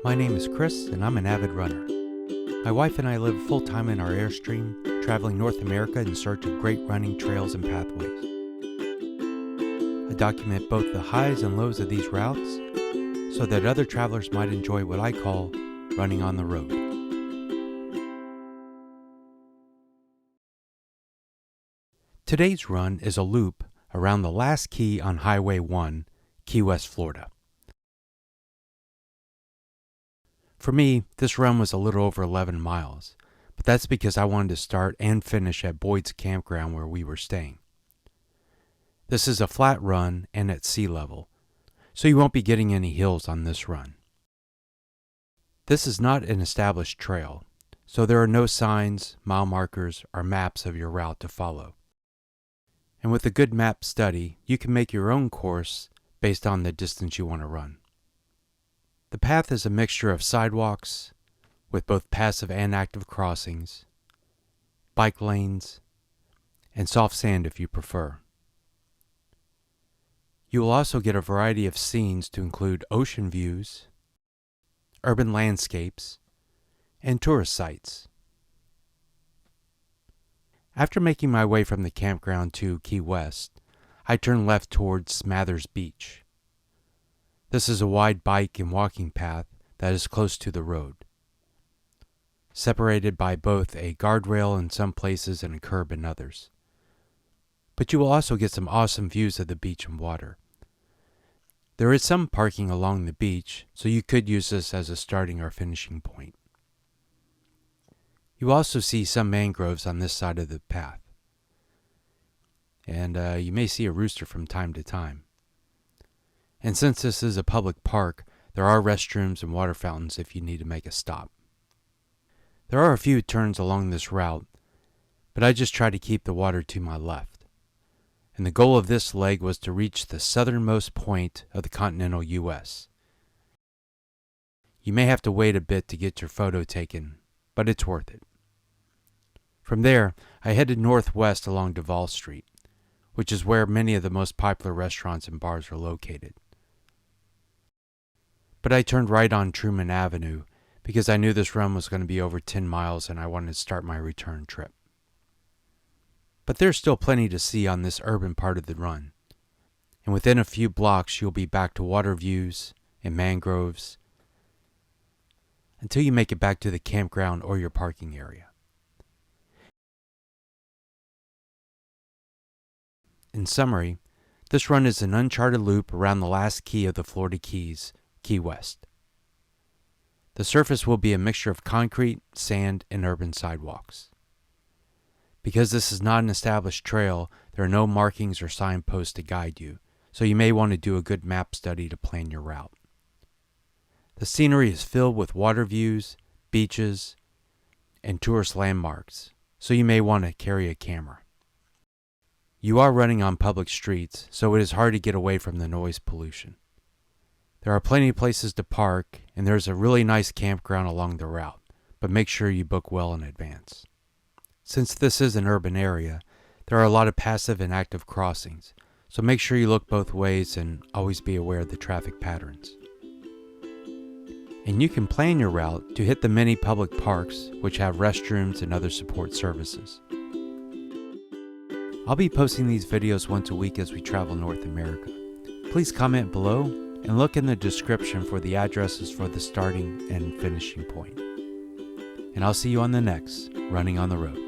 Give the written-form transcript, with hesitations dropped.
My name is Chris, and I'm an avid runner. My wife and I live full-time in our Airstream, traveling North America in search of great running trails and pathways. I document both the highs and lows of these routes so that other travelers might enjoy what I call running on the road. Today's run is a loop around the last key on Highway 1, Key West, Florida. For me, this run was a little over 11 miles, but that's because I wanted to start and finish at Boyd's Campground where we were staying. This is a flat run and at sea level, so you won't be getting any hills on this run. This is not an established trail, so there are no signs, mile markers, or maps of your route to follow. And with a good map study, you can make your own course based on the distance you want to run. The path is a mixture of sidewalks, with both passive and active crossings, bike lanes, and soft sand if you prefer. You will also get a variety of scenes to include ocean views, urban landscapes, and tourist sites. After making my way from the campground to Key West, I turned left towards Smathers Beach. This is a wide bike and walking path that is close to the road, separated by both a guardrail in some places and a curb in others. But you will also get some awesome views of the beach and water. There is some parking along the beach, so you could use this as a starting or finishing point. You also see some mangroves on this side of the path, and you may see a rooster from time to time. And since this is a public park, there are restrooms and water fountains if you need to make a stop. There are a few turns along this route, but I just try to keep the water to my left. And the goal of this leg was to reach the southernmost point of the continental U.S. You may have to wait a bit to get your photo taken, but it's worth it. From there, I headed northwest along Duval Street, which is where many of the most popular restaurants and bars are located. But I turned right on Truman Avenue because I knew this run was going to be over 10 miles and I wanted to start my return trip. But there's still plenty to see on this urban part of the run. And within a few blocks you'll be back to water views and mangroves until you make it back to the campground or your parking area. In summary, this run is an uncharted loop around the last key of the Florida Keys, Key West. The surface will be a mixture of concrete, sand, and urban sidewalks. Because this is not an established trail, there are no markings or signposts to guide you, so you may want to do a good map study to plan your route. The scenery is filled with water views, beaches, and tourist landmarks, so you may want to carry a camera. You are running on public streets, so it is hard to get away from the noise pollution. There are plenty of places to park, and there's a really nice campground along the route, but make sure you book well in advance. Since this is an urban area, there are a lot of passive and active crossings, so make sure you look both ways and always be aware of the traffic patterns. And you can plan your route to hit the many public parks which have restrooms and other support services. I'll be posting these videos once a week as we travel North America. Please comment below and look in the description for the addresses for the starting and finishing point. And I'll see you on the next Running on the Road.